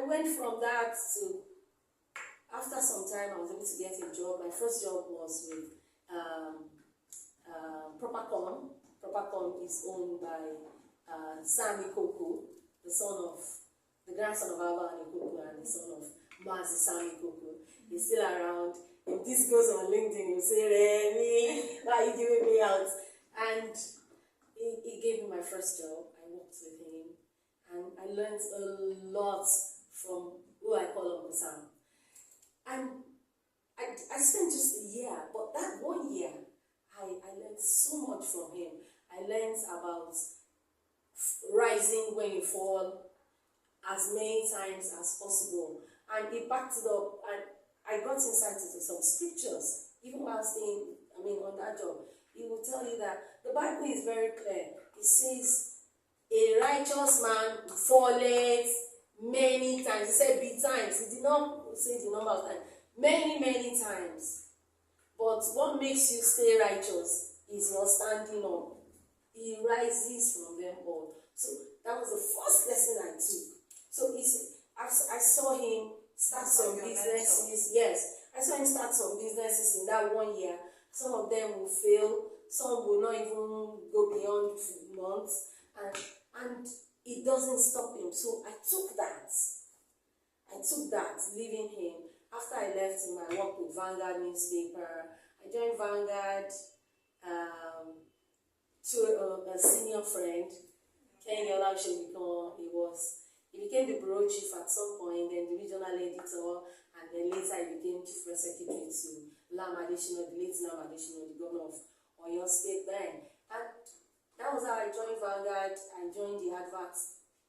I went from that to, after some time, I was able to get a job. My first job was with Propercom. Propercom is owned by Sammy Koko, the grandson of Alba and Koko, and the son of Mazi Sammy Koko. He's still around. If this goes on LinkedIn, you say, Remy, why are you giving me out? And he gave me my first job. I worked with him, and I learned a lot from who I call Uncle Sam. And I spent just a year, but that 1 year, I learned so much from him. I learned about rising when you fall as many times as possible. And he backed it up, and I got insight into some scriptures, even while staying, on that job. He will tell you that the Bible is very clear. It says, a righteous man falleth many times. He said be times. He did not say the number of times. Many, many times. But what makes you stay righteous is your standing up. He rises from them all. So that was the first lesson I took. So I saw him start some businesses. Yes, I saw him start some businesses in that 1 year. Some of them will fail. Some will not even go beyond months. And it doesn't stop him. So I took that, leaving him. After I left him, I worked with Vanguard newspaper. I joined Vanguard through a senior friend, Kenny Olashewikon. He became the bureau chief at some point, then the regional editor, and then later he became chief press secretary to Lam Adesina, the late Lam Adesina, the governor of Oyo State then. And that was how I joined Vanguard. I joined the advert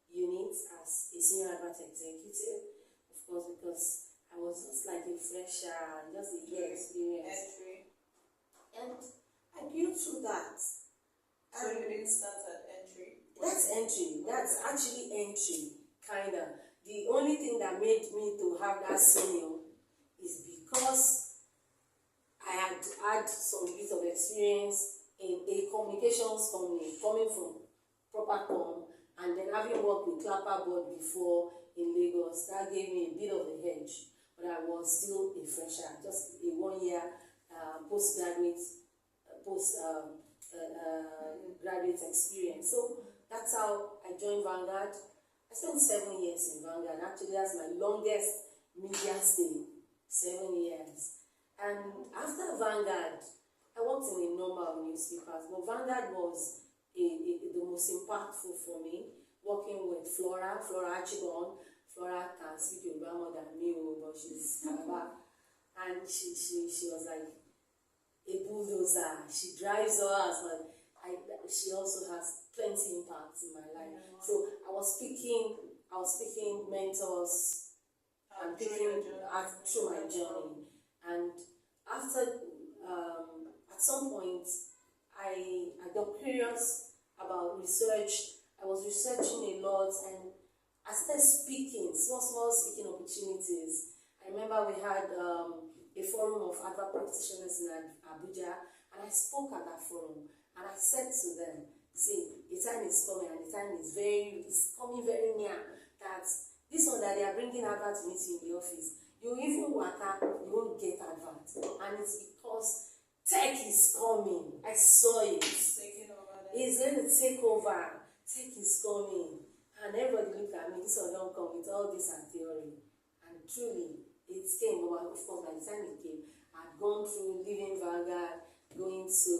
unit as a senior advert executive, of course, because I was just like a fresher, just a year experience. And I grew through that. So you didn't start at entry? That's entry. That's actually entry, kinda. The only thing that made me to have that senior is because I had had some bit of experience in a communications company, coming from Propercom, and then having worked with Clapperboard before in Lagos. That gave me a bit of a hedge, but I was still a fresher, just a 1 year graduate experience. So that's how I joined Vanguard. I spent 7 years in Vanguard. Actually, that's my longest media stay, 7 years. And after Vanguard, I worked in a number of newspapers, but Vanguard was the most impactful for me, working with Flora Achibon. Flora can speak Yoruba more than me, but she's Calabar. And she was like a bulldozer. She drives us, but she also has plenty impact in my life. So I was picking mentors and picking through my journey. And after, at some point, I got curious about research. I was researching a lot, and I started speaking, small speaking opportunities. I remember we had a forum of advert practitioners in Abuja, and I spoke at that forum, and I said to them, see, the time is coming, and the time is coming very near, that this one that they are bringing advert to meet you in the office, you even work out, you won't get advert, and it's because tech is coming. I saw it. It's going to take over. Tech is coming, and everybody looked at me. This one don't come with all this and theory, and truly, it came. But of course, by the time it came, I'd gone through leaving Vanguard, going to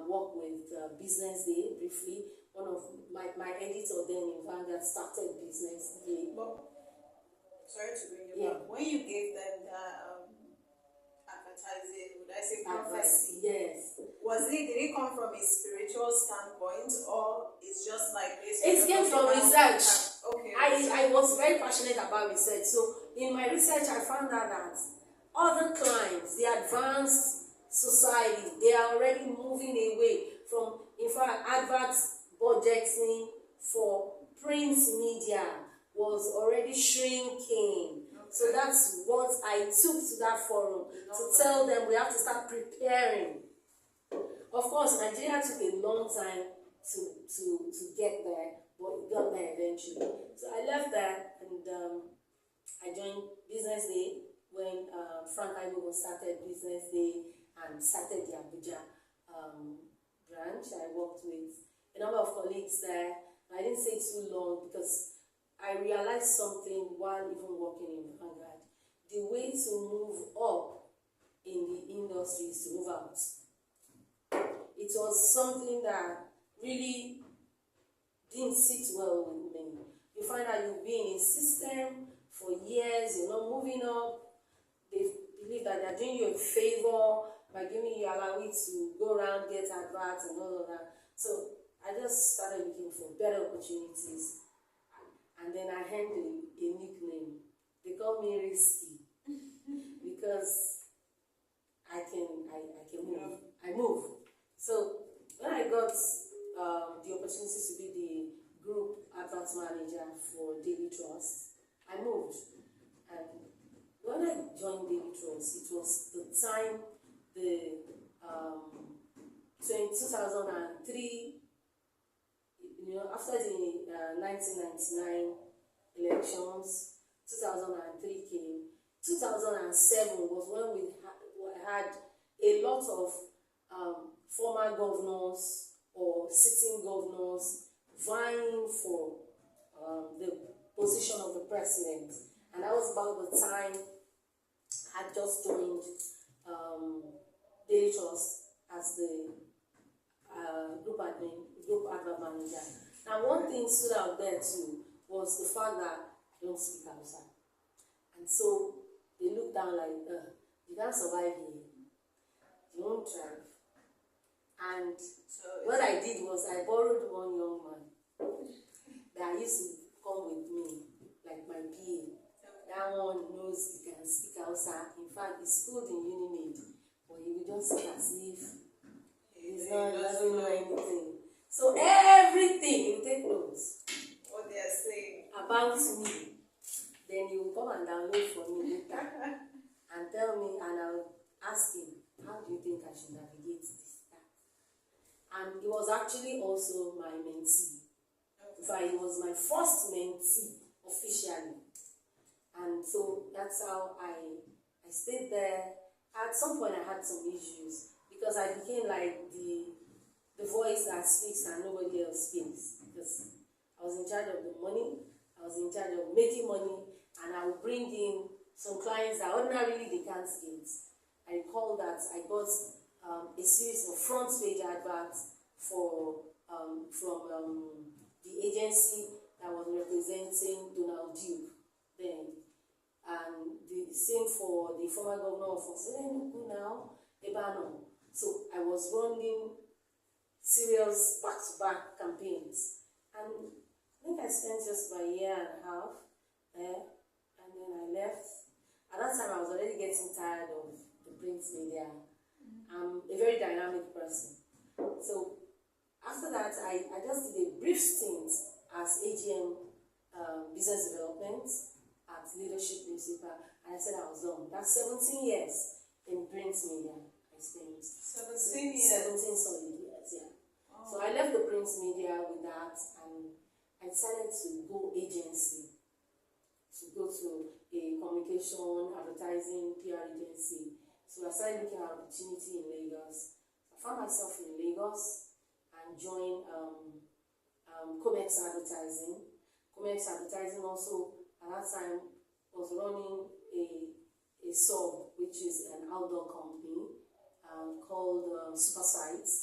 work with Business Day briefly. One of my editor then in Vanguard started Business Day. Sorry to bring you back. When you gave them that advertising, would I say prophecy? Yes. Did it come from a spiritual standpoint, or it's just like this? It came from research. Okay. I was very passionate about research. So in my research, I found out that other clients, the advanced society, they are already moving away from, in fact, advert budgeting for print media was already shrinking. Okay. So that's what I took to that forum, to tell them we have to start preparing. Of course, Nigeria took a long time to get there, but it got there eventually. So I left there, and I joined Business Day when Frank Ibogo started Business Day and started the Abuja branch. I worked with a number of colleagues there. I didn't stay too long because I realized something while even working in Vanguard. The way to move up in the industry is to move out. It was something that really didn't sit well with me. You find out you've been in a system for years, you're not moving up. They believe that they're doing you a favor by giving you allowing to go around, get adverts and all of that. So I just started looking for better opportunities. And then I had a nickname. They call me Risky because I can move. I move. So when I got the opportunity to be the group advert manager for Daily Trust, I moved. And when I joined Daily Trust, it was the time so in 2003, after the 1999 elections, 2003 came. 2007 was when we had a lot of former governors or sitting governors vying for the position of the president. And that was about the time I had just joined Daily Trust as the group advert manager. Now, one thing stood out there too was the fact that I don't speak Hausa. And so they looked down like, you can't survive here. You won't thrive. And so what I did was I borrowed one young man that used to come with me, like my PA. That one knows he can speak Hausa. In fact, he's schooled in Unimed, but he will just speak as if he doesn't know anything. So everything, he will take notes. What they are saying about me. Then he will come and download for me later and tell me, and I'll ask him, how do you think I should navigate this? And he was actually also my mentee. In fact, he was my first mentee officially. And so that's how I stayed there. At some point I had some issues because I became like the voice that speaks and nobody else speaks. Because I was in charge of the money, I was in charge of making money, and I would bring in some clients that ordinarily they can't get. I recall that I got a series of front page adverts from the agency that was representing Donald Duke then. And the same for the former governor of Osenenuku now, Ebano. So I was running serious back-to-back campaigns. And I think I spent just about a year and a half there, and then I left. At that time, I was already getting tired of the print media. I'm a very dynamic person. So after that, I just did a brief stint as AGM business development at Leadership newspaper, and I said I was done. That's 17 years in print media I spent. 17 years? 17 solid years, yeah. Oh. So I left the print media with that, and I decided to go agency, to go to a communication, advertising, PR agency. So I started looking at opportunity in Lagos. I found myself in Lagos and joined Comex Advertising. Comex Advertising also at that time was running a sub, which is an outdoor company called Super Sites.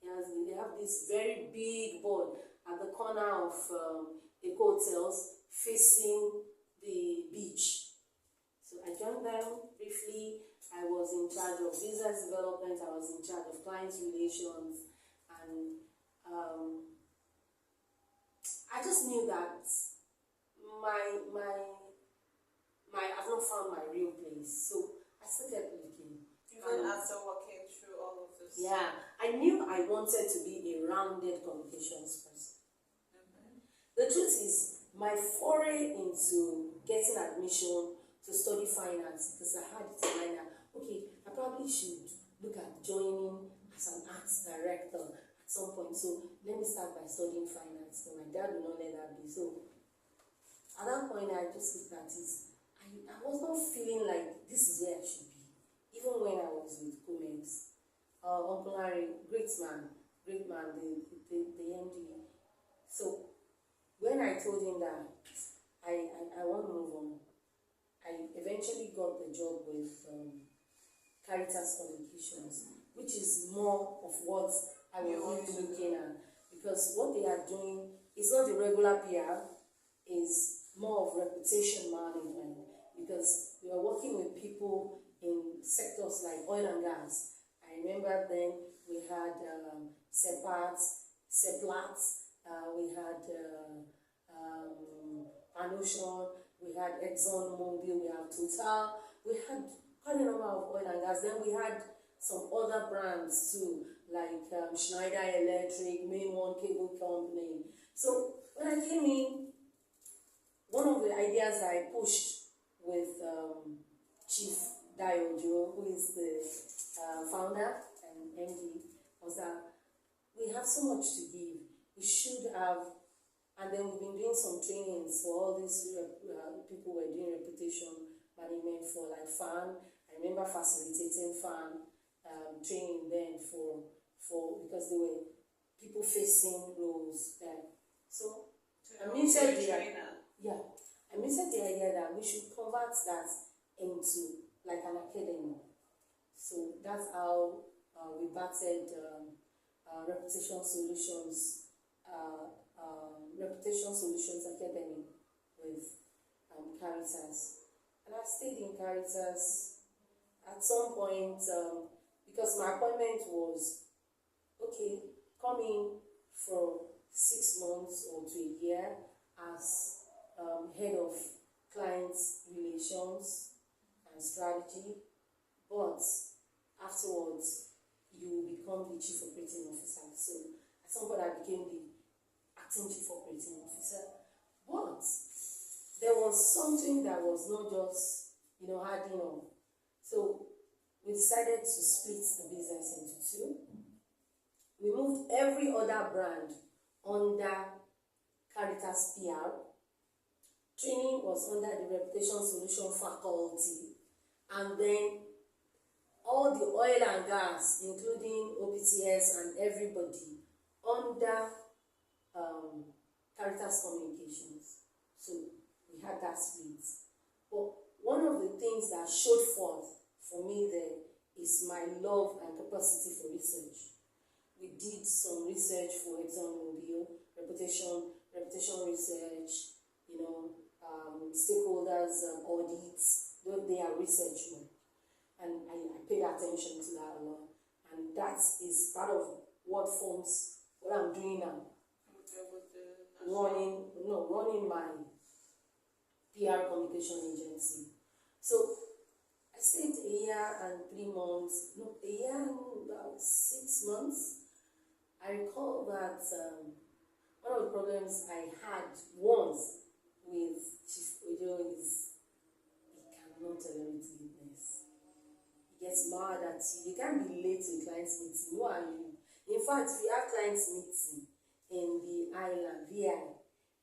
They have this very big board at the corner of Eco Hotels facing the beach. So I joined them briefly. I was in charge of business development, I was in charge of client relations, and I just knew that I've not found my real place. So I started looking. Even after walking through all of this? Yeah, I knew I wanted to be a rounded communications person. The truth is, my foray into getting admission to study finance, because I had it in mind that, okay, I probably should look at joining as an arts director at some point. So let me start by studying finance. So my dad will not let that be. So at that point, I just looked at it. I I was not feeling like this is where I should be. Even when I was with Comex, Uncle Larry, great man, the MD. So when I told him that I want to move on, I eventually got the job with Caritas Communications, which is more of what I was really looking at, because what they are doing is not the regular PR, is more of reputation management, because we are working with people in sectors like oil and gas. I remember then we had Seplat, we had Panocean, we had Exxon Mobil, we have Total, we had quite a number of oil and gas. Then we had some other brands too, like Schneider Electric, Main One Cable Company. So when I came in, one of the ideas that I pushed with Chief Dayojo, who is the founder and MD, was that we have so much to give. We should have, and then we've been doing some trainings for all these people were doing reputation management for, like FAN. I remember facilitating FAN training then for because they were people facing roles there. So I mentioned the idea that we should convert that into like an academy. So that's how we batted Reputation Solutions Academy with Caritas. And I stayed in Caritas at some point because my appointment was, okay, come in for 6 months or to a year as head of client relations and strategy, but afterwards you will become the chief operating officer. So at some point I became the acting chief operating officer, but there was something that was not just adding on. So we decided to split the business into two. We moved every other brand under Caritas PR. Training was under the Reputation Solution faculty, and then all the oil and gas, including OPTS and everybody, under Caritas Communications. So we had that split. But one of the things that showed forth for me there is my love and capacity for research. We did some research for ExxonMobil, reputation research, stakeholders audits, they are research work. And I paid attention to that a lot. And that is part of what forms what I'm doing now. Running my PR communication agency. So I stayed a year and 3 months, a year and about 6 months. I recall that one of the problems I had once with Chief Ojo is he cannot tolerate lateness. He gets mad at you. You can't be late to a client's meeting. Who are you? In fact, if you have client's meeting in the island, VI,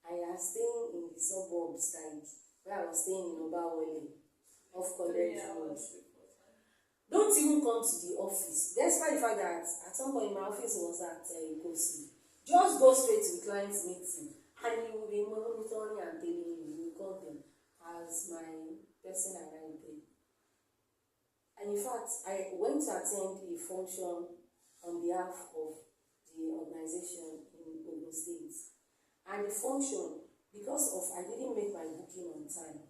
I am staying in the suburbs, like where I was staying in Obawale, off College Road. Don't even come to the office. Despite the fact that at some point my office was at Ikosi. Just go straight to the client's meeting, and you will be monitoring and telling you. You will call them as my person arrived there. And in fact, I went to attend a function on behalf of the organization in Ogun State. And the function, because of I didn't make my booking on time,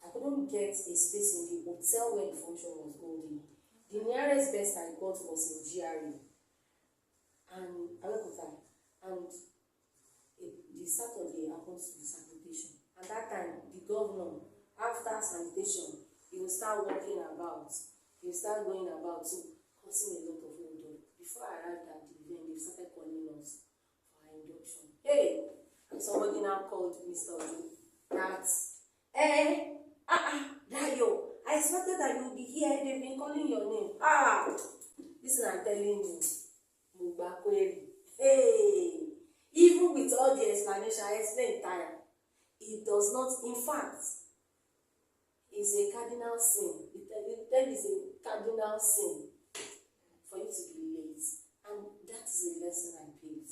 I couldn't get a space in the hotel where the function was holding. The nearest best I got was in GRA. And the Saturday happens to be sanitation. And that time, the governor, after sanitation, he will start walking about. He will start going about to causing a lot of hold up. Before I arrived at the event, they started calling us for our induction. Hey! And somebody now called Mr. Ojo that, Dayo, I expected that you would be here. They've been calling your name. Listen, I'm telling you, Mubakweri. Hey! Even with all the explanation, I explained time. It does not, in fact, is a cardinal sin. It is a cardinal sin for you to be late. And that is a lesson I paid.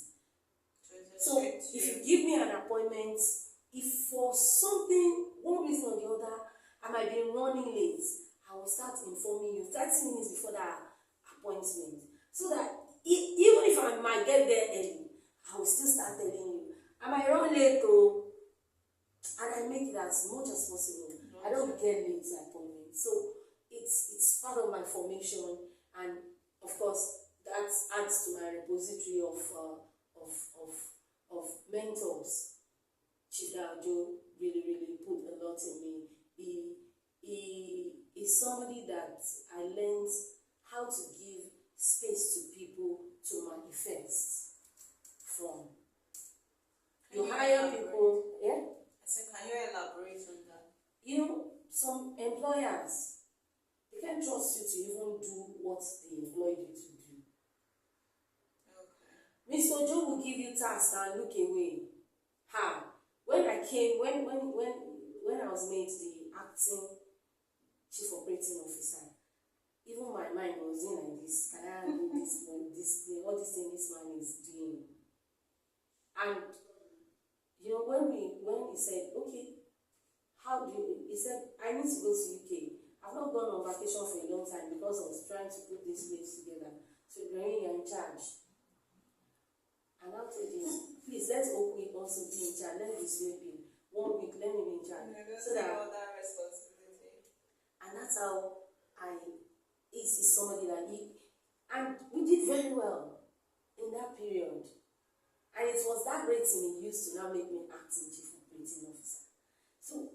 So if you give me an appointment, if for something, one reason or the other, I might be running late, I will start informing you 30 minutes before that appointment. So that even if I might get there early, I will still start telling you. I might run late though, and I make it as much as possible. I don't get late to appointments. So it's part of my formation, and of course that adds to my repository of mentors. Chief Joe really put a lot in me. He is somebody that I learned how to give space to people to manifest from. You hire people, yeah? I said, can you elaborate on that? You know, some employers, they can't trust you to even do what they employed you to do. Okay. Mr. Joe will give you tasks and look away. How? When I was made the acting chief operating officer, even my mind was in like this. Can I do this? What this thing this man is doing? And you know, when he said, okay, he said, I need to go to UK. I've not gone on vacation for a long time because I was trying to put this place together. So Ibrahim, you're in charge. And I told him, please let Okwe also be in charge. Let me dissuade him. 1 week, let me be in charge. So that all that responsibility. And that's how is somebody that and we did very well in that period. And it was that rating he used to now make me acting chief operating officer. So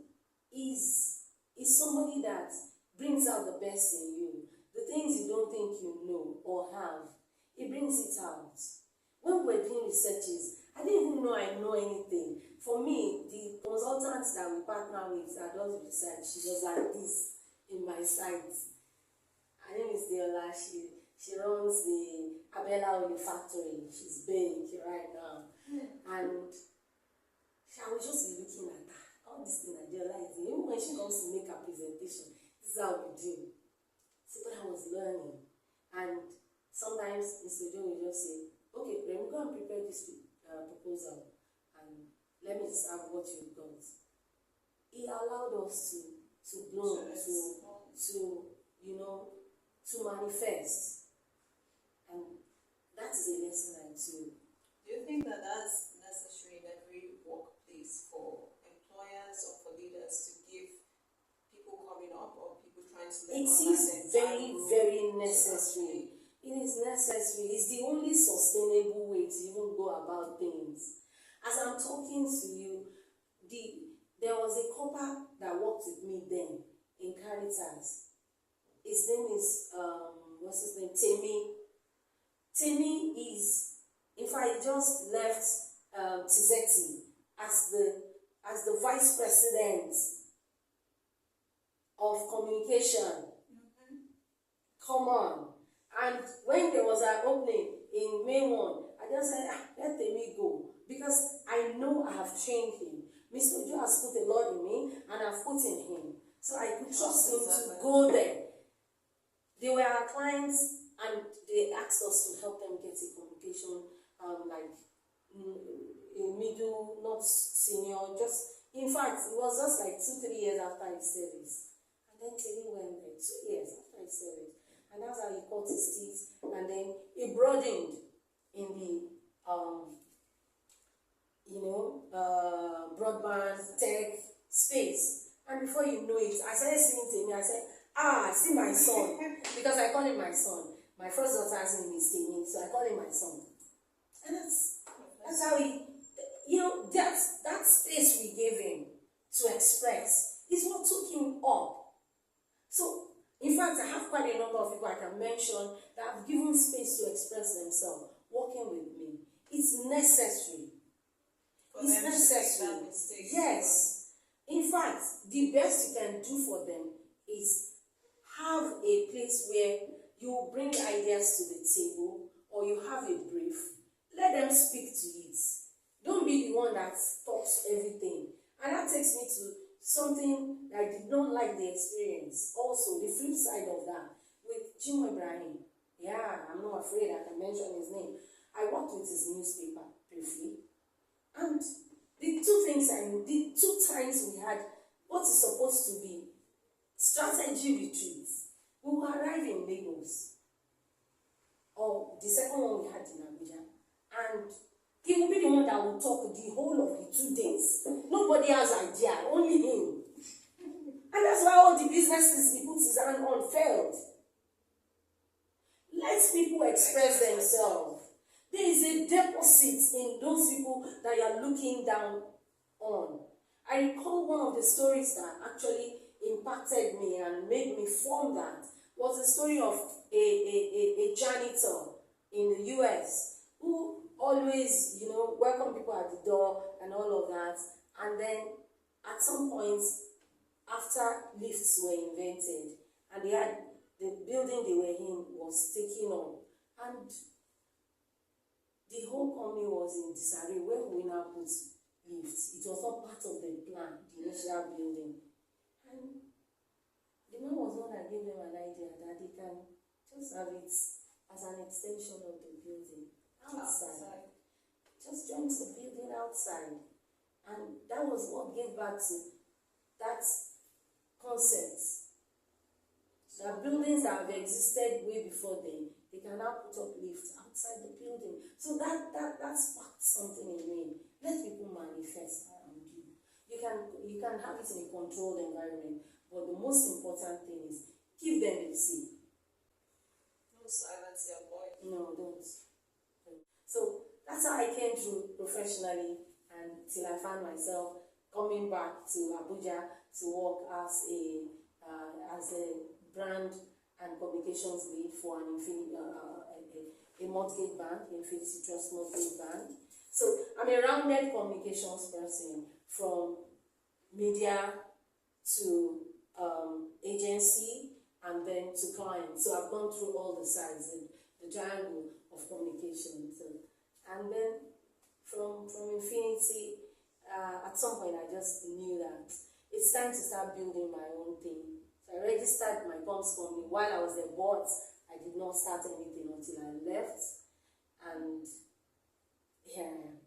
is somebody that brings out the best in you. The things you don't think you know or have, he brings it out. When we're doing researches, I didn't even know I know anything. For me, the consultant that we partner with that does research, she was like this in my site. Her name is Deola. She runs the Abella Oil Factory. She's big right now. And I will just be looking at her. All this thing that Deola is doing. Even when she comes to make her presentation, this is how we do. So what I was learning. And sometimes Mr. Joe will just say, okay, then go and prepare this proposal and let me just have what you've got. He allowed us to bloom, to manifest. And that is a lesson I took. Do you think that that's necessary in every workplace for employers or for leaders to give people coming up or people trying to learn? It is very, very necessary. It is necessary. It's the only sustainable way to even go about things. As I'm talking to you, there was a copper that worked with me then in Caritas. His name is what's his name? Temi is, in fact, he just left Tizeti as the vice president of communication. Come on. And when there was an opening in May 1, I just said, let Temi go. Because I know I have trained him. Mr. Joe has put a lot in me, and I've put in him. So I could trust him to go there. They were our clients, and they asked us to help them get a communication, like a middle, not senior, just, in fact, it was just like 2-3 years after his service. And then Temi went there, 2 years after his service. And that's how he cut his teeth, and then he broadened in the broadband tech space. And before you know it, I started seeing Temi. I said, I see my son, because I call him my son. My first daughter's name is Temi, so I call him my son. And that's how that space we gave him to express is what took him up. So in fact, I have quite a number of people I can mention that have given space to express themselves, working with me. It's necessary. It's necessary. Yes. In fact, the best you can do for them is have a place where you bring ideas to the table, or you have a brief. Let them speak to it. Don't be the one that stops everything. And that takes me to something that I did not like the experience. Also, the flip side of that, with Jim Ibrahim, yeah, I'm not afraid I can mention his name. I worked with his newspaper briefly, and the two times we had what is supposed to be strategy retreats, we will arrive in Lagos, or the second one we had in Abuja, and he will be the one that will talk the whole of the 2 days. Nobody has idea, only him. And that's why all the businesses he puts his hand on failed. Let people express themselves. There is a deposit in those people that you are looking down on. I recall one of the stories that actually impacted me and made me form that was the story of a janitor in the US who always, welcome people at the door and all of that. And then at some point, after lifts were invented and they had the building they were in was taken on, and the whole company was in disarray. Where will we now put lifts? It was not part of the plan, the initial building. And the man was one that gave them an idea that they can just have it as an extension of the building outside. Just join the building outside. And that was what gave back to that concept. There are buildings that have existed way before then. They can now put up lifts outside the building. So that sparked something in me. Let people manifest around you. You can have it in a controlled environment, but the most important thing is give them a seat. No silence your boy. No, don't. So that's how I came through professionally until I found myself coming back to Abuja to work as a brand and communications lead for a mortgage bank, Infinity Trust Mortgage Bank. So I'm a rounded communications person, from media to agency and then to client. So I've gone through all the sides, the triangle of communication. So, and then from Infinity, at some point I just knew that it's time to start building my own thing. So I registered my comms company while I was there, but I did not start anything until I left. And here I am.